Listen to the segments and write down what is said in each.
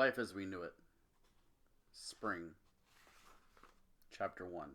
Life as We Knew It. Spring. Chapter 1.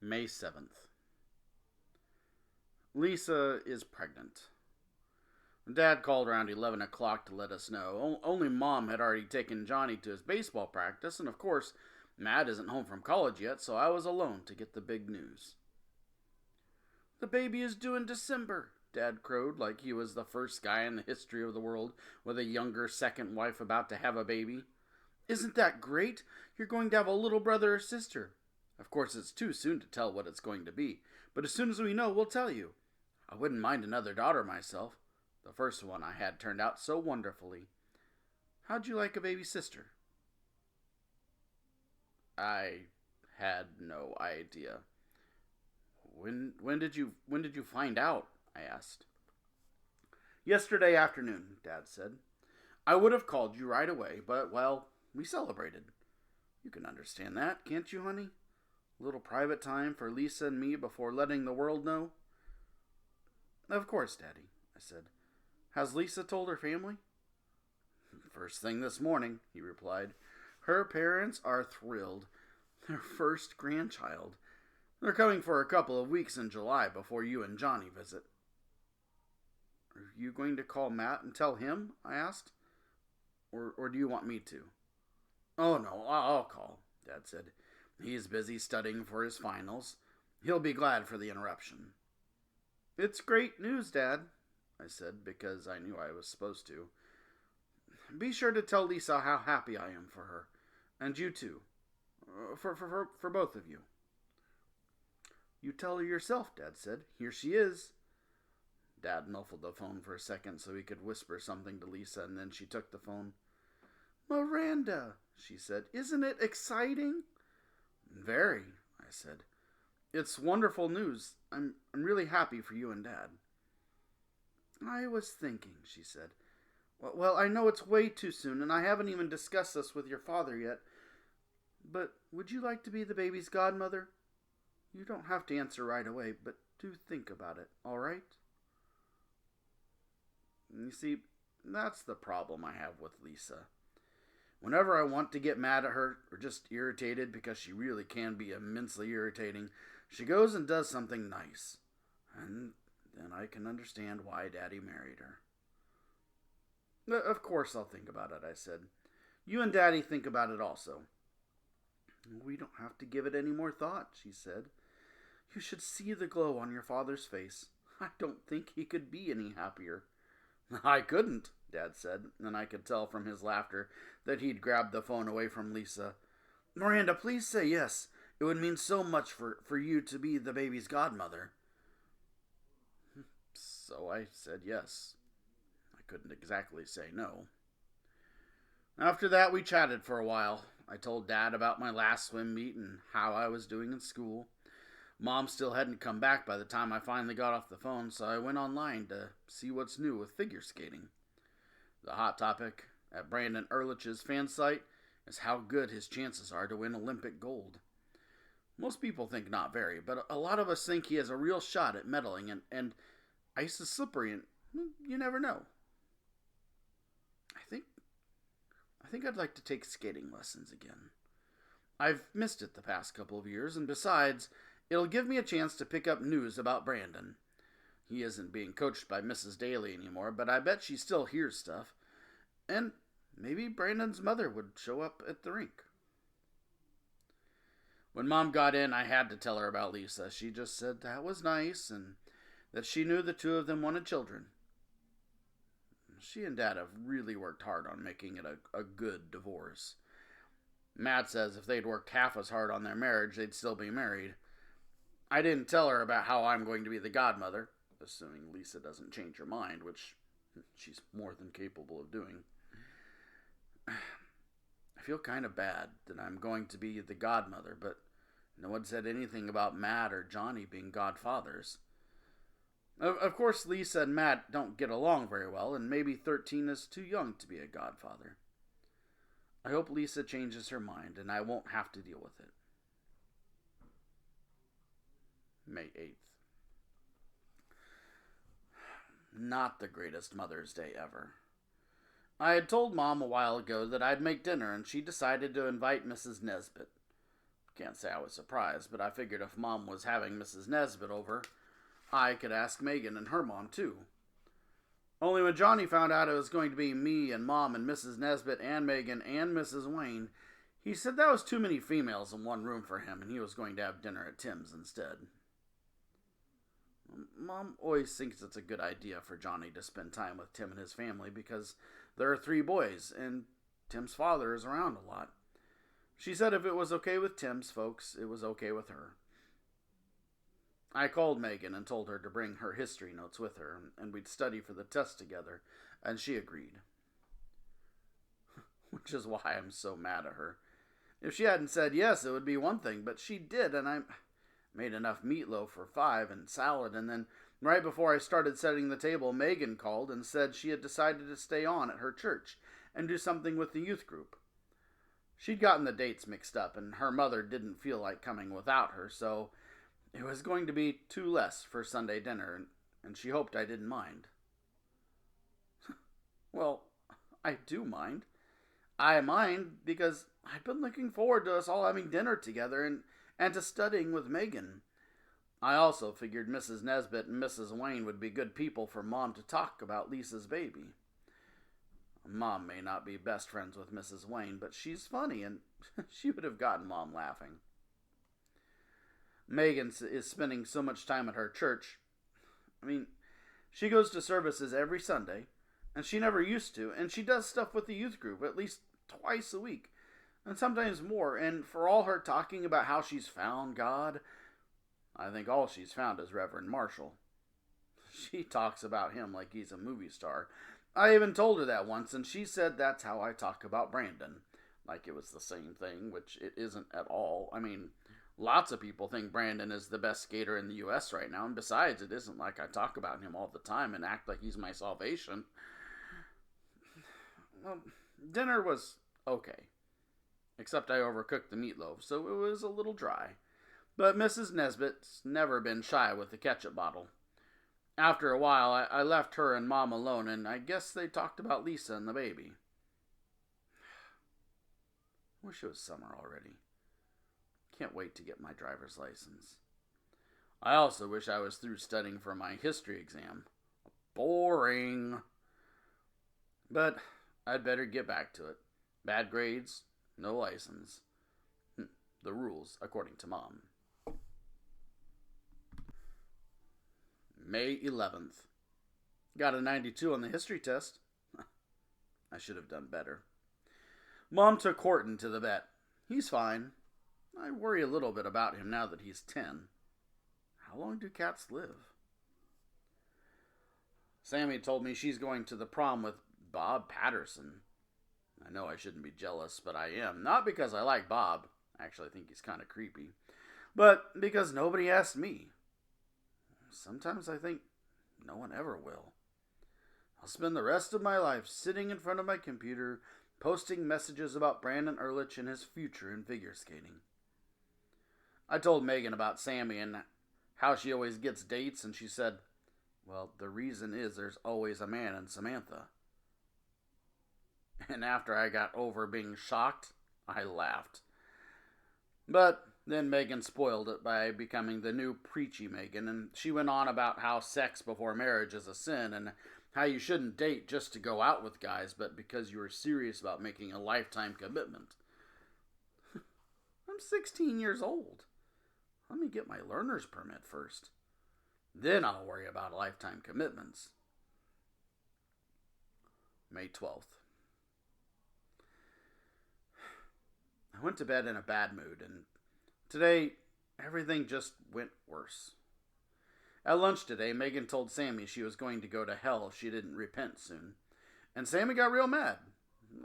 May 7th. Lisa is pregnant. Dad called around 11 o'clock to let us know. Only Mom had already taken Johnny to his baseball practice, and of course, Matt isn't home from college yet, so I was alone to get the big news. "The baby is due in December," Dad crowed like he was the first guy in the history of the world with a younger second wife about to have a baby. "Isn't that great? You're going to have a little brother or sister. Of course, it's too soon to tell what it's going to be, but as soon as we know, we'll tell you. I wouldn't mind another daughter myself. The first one I had turned out so wonderfully. How'd you like a baby sister?" I had no idea. When did you find out?" I asked. "Yesterday afternoon," Dad said. "I would have called you right away, but, well, we celebrated. You can understand that, can't you, honey? A little private time for Lisa and me before letting the world know." "Of course, Daddy," I said. "Has Lisa told her family?" "First thing this morning," he replied. "Her parents are thrilled. Their first grandchild. They're coming for a couple of weeks in July before you and Johnny visit." "Are you going to call Matt and tell him?" I asked. Or do you want me to?" "Oh, no, I'll call," Dad said. "He's busy studying for his finals. He'll be glad for the interruption." "It's great news, Dad," I said, because I knew I was supposed to. "Be sure to tell Lisa how happy I am for her. And you too. For both of you." "You tell her yourself," Dad said. "Here she is." Dad muffled the phone for a second so he could whisper something to Lisa, and then she took the phone. "Miranda," she said, "isn't it exciting?" "Very," I said. "It's wonderful news. I'm really happy for you and Dad." "I was thinking," she said. Well, I know it's way too soon, and I haven't even discussed this with your father yet, but would you like to be the baby's godmother? You don't have to answer right away, but do think about it, all right?" You see, that's the problem I have with Lisa. Whenever I want to get mad at her, or just irritated, because she really can be immensely irritating, she goes and does something nice. And then I can understand why Daddy married her. "Of course I'll think about it," I said. "You and Daddy think about it also." "We don't have to give it any more thought," she said. "You should see the glow on your father's face. I don't think he could be any happier." "I couldn't," Dad said, and I could tell from his laughter that he'd grabbed the phone away from Lisa. "Miranda, please say yes. It would mean so much for you to be the baby's godmother." So I said yes. I couldn't exactly say no. After that, we chatted for a while. I told Dad about my last swim meet and how I was doing in school. Mom still hadn't come back by the time I finally got off the phone, so I went online to see what's new with figure skating. The hot topic at Brandon Ehrlich's fan site is how good his chances are to win Olympic gold. Most people think not very, but a lot of us think he has a real shot at medaling, and ice is slippery, and you never know. I think I'd like to take skating lessons again. I've missed it the past couple of years, and besides, it'll give me a chance to pick up news about Brandon. He isn't being coached by Mrs. Daly anymore, but I bet she still hears stuff. And maybe Brandon's mother would show up at the rink. When Mom got in, I had to tell her about Lisa. She just said that was nice, and that she knew the two of them wanted children. She and Dad have really worked hard on making it a good divorce. Matt says if they'd worked half as hard on their marriage, they'd still be married. I didn't tell her about how I'm going to be the godmother, assuming Lisa doesn't change her mind, which she's more than capable of doing. I feel kind of bad that I'm going to be the godmother, but no one said anything about Matt or Johnny being godfathers. Of course, Lisa and Matt don't get along very well, and maybe 13 is too young to be a godfather. I hope Lisa changes her mind, and I won't have to deal with it. May 8th. Not the greatest Mother's Day ever. I had told Mom a while ago that I'd make dinner, and she decided to invite Mrs. Nesbit. Can't say I was surprised, but I figured if Mom was having Mrs. Nesbit over, I could ask Megan and her mom too. Only when Johnny found out it was going to be me and Mom and Mrs. Nesbit and Megan and Mrs. Wayne, he said that was too many females in one room for him, and he was going to have dinner at Tim's instead. Mom always thinks it's a good idea for Johnny to spend time with Tim and his family because there are 3 boys, and Tim's father is around a lot. She said if it was okay with Tim's folks, it was okay with her. I called Megan and told her to bring her history notes with her, and we'd study for the test together, and she agreed. Which is why I'm so mad at her. If she hadn't said yes, it would be one thing, but she did, and I made enough meatloaf for 5 and salad, and then right before I started setting the table, Megan called and said she had decided to stay on at her church and do something with the youth group. She'd gotten the dates mixed up, and her mother didn't feel like coming without her, so it was going to be 2 less for Sunday dinner, and she hoped I didn't mind. Well, I do mind. I mind because I've been looking forward to us all having dinner together and to studying with Megan. I also figured Mrs. Nesbit and Mrs. Wayne would be good people for Mom to talk about Lisa's baby. Mom may not be best friends with Mrs. Wayne, but she's funny, and she would have gotten Mom laughing. Megan is spending so much time at her church. She goes to services every Sunday, and she never used to, and she does stuff with the youth group at least twice a week, and sometimes more, and for all her talking about how she's found God, I think all she's found is Reverend Marshall. She talks about him like he's a movie star. I even told her that once, and she said that's how I talk about Brandon, like it was the same thing, which it isn't at all. Lots of people think Brandon is the best skater in the U.S. right now, and besides, it isn't like I talk about him all the time and act like he's my salvation. Well, dinner was okay, except I overcooked the meatloaf, so it was a little dry. But Mrs. Nesbit's never been shy with the ketchup bottle. After a while, I left her and Mom alone, and I guess they talked about Lisa and the baby. Wish it was summer already. Can't wait to get my driver's license. I also wish I was through studying for my history exam. Boring. But I'd better get back to it. Bad grades, no license. The rules, according to Mom. May 11th. Got a 92 on the history test. I should have done better. Mom took Horton to the vet. He's fine. I worry a little bit about him now that he's 10. How long do cats live? Sammy told me she's going to the prom with Bob Patterson. I know I shouldn't be jealous, but I am. Not because I like Bob. Actually, I think he's kind of creepy. But because nobody asked me. Sometimes I think no one ever will. I'll spend the rest of my life sitting in front of my computer, posting messages about Brandon Ehrlich and his future in figure skating. I told Megan about Sammy and how she always gets dates, and she said, well, the reason is there's always a man in Samantha. And after I got over being shocked, I laughed. But then Megan spoiled it by becoming the new preachy Megan, and she went on about how sex before marriage is a sin, and how you shouldn't date just to go out with guys, but because you are serious about making a lifetime commitment. I'm 16 years old. Let me get my learner's permit first. Then I'll worry about lifetime commitments. May 12th. I went to bed in a bad mood, and today everything just went worse. At lunch today, Megan told Sammy she was going to go to hell if she didn't repent soon. And Sammy got real mad.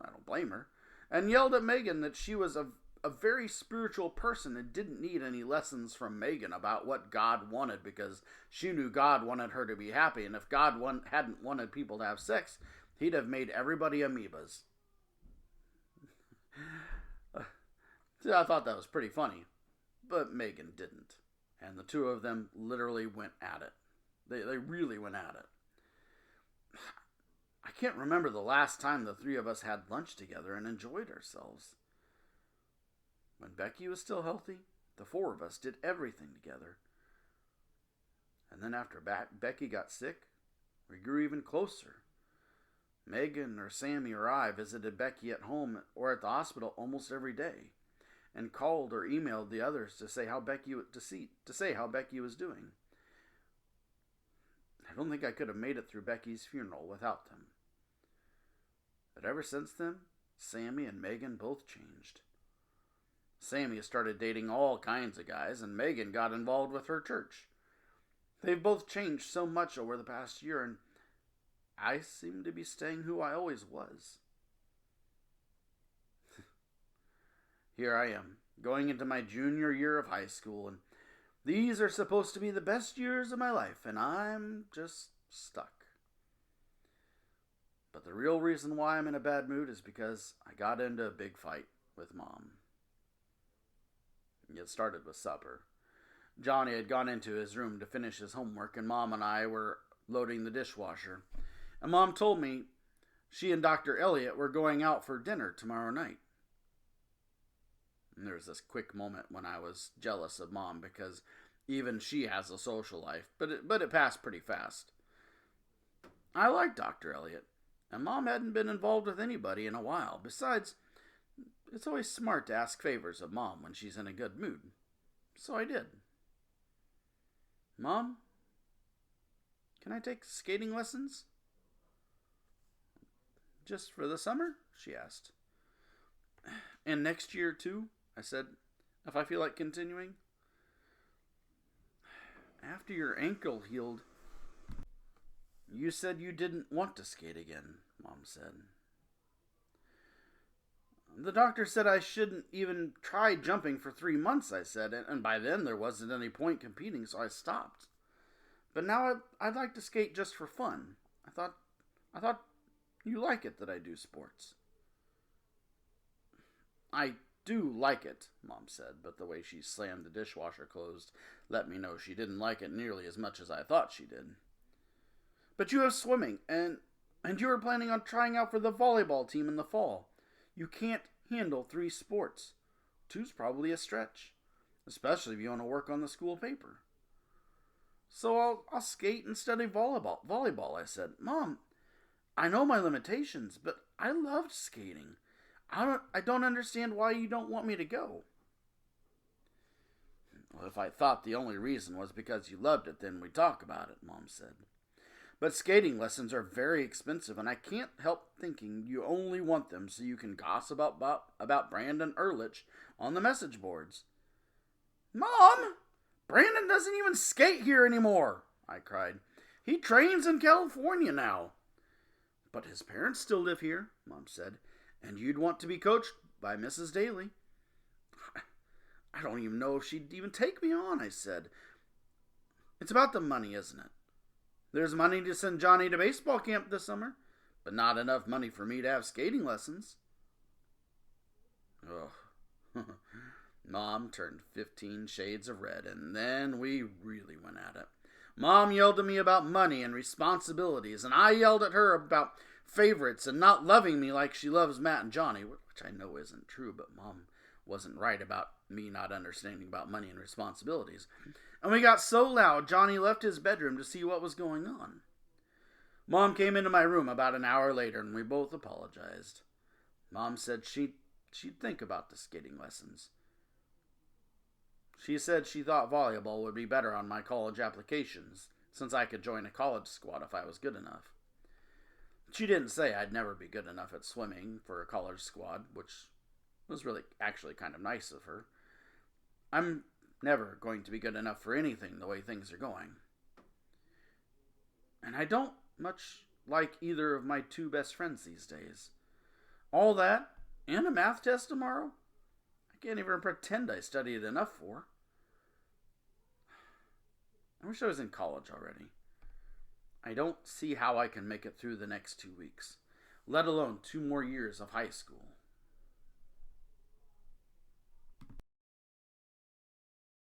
I don't blame her. And yelled at Megan that she was a very spiritual person and didn't need any lessons from Megan about what God wanted, because she knew God wanted her to be happy, and if God hadn't wanted people to have sex, he'd have made everybody amoebas. I thought that was pretty funny, but Megan didn't. And the two of them literally went at it. They really went at it. I can't remember the last time the three of us had lunch together and enjoyed ourselves. When Becky was still healthy, the four of us did everything together. And then after Becky got sick, we grew even closer. Megan or Sammy or I visited Becky at home or at the hospital almost every day, and called or emailed the others to say how Becky was doing. I don't think I could have made it through Becky's funeral without them. But ever since then, Sammy and Megan both changed. Sammy started dating all kinds of guys, and Megan got involved with her church. They've both changed so much over the past year, and I seem to be staying who I always was. Here I am, going into my junior year of high school, and these are supposed to be the best years of my life, and I'm just stuck. But the real reason why I'm in a bad mood is because I got into a big fight with Mom. It started with supper. Johnny had gone into his room to finish his homework, and Mom and I were loading the dishwasher. And Mom told me she and Dr. Elliot were going out for dinner tomorrow night. And there was this quick moment when I was jealous of Mom because even she has a social life, but it passed pretty fast. I liked Dr. Elliot, and Mom hadn't been involved with anybody in a while. Besides, it's always smart to ask favors of Mom when she's in a good mood. So I did. Mom, can I take skating lessons? Just for the summer? She asked. And next year too? I said, if I feel like continuing. After your ankle healed, you said you didn't want to skate again, Mom said. The doctor said I shouldn't even try jumping for 3 months, I said, and by then there wasn't any point competing, so I stopped. But now I'd like to skate just for fun. I thought you like it that I do sports. I do like it, Mom said, but the way she slammed the dishwasher closed let me know she didn't like it nearly as much as I thought she did. But you have swimming, and you were planning on trying out for the volleyball team in the fall. You can't handle 3 sports. 2's probably a stretch, especially if you want to work on the school paper. So I'll skate and study volleyball, I said. Mom, I know my limitations, but I loved skating. I don't understand why you don't want me to go. Well, if I thought the only reason was because you loved it, then we'd talk about it, Mom said. But skating lessons are very expensive, and I can't help thinking you only want them so you can gossip about Brandon Ehrlich on the message boards. Mom! Brandon doesn't even skate here anymore, I cried. He trains in California now. But his parents still live here, Mom said, and you'd want to be coached by Mrs. Daly. I don't even know if she'd even take me on, I said. It's about the money, isn't it? There's money to send Johnny to baseball camp this summer, but not enough money for me to have skating lessons. Ugh. Mom turned 15 shades of red, and then we really went at it. Mom yelled at me about money and responsibilities, and I yelled at her about favorites and not loving me like she loves Matt and Johnny, which I know isn't true, but Mom wasn't right about me not understanding about money and responsibilities. And we got so loud, Johnny left his bedroom to see what was going on. Mom came into my room about an hour later, and we both apologized. Mom said she'd think about the skating lessons. She said she thought volleyball would be better on my college applications, since I could join a college squad if I was good enough. She didn't say I'd never be good enough at swimming for a college squad, which was really actually kind of nice of her. I'm never going to be good enough for anything the way things are going. And I don't much like either of my 2 best friends these days. All that, and a math test tomorrow? I can't even pretend I studied enough for. I wish I was in college already. I don't see how I can make it through the next 2 weeks, let alone 2 more years of high school.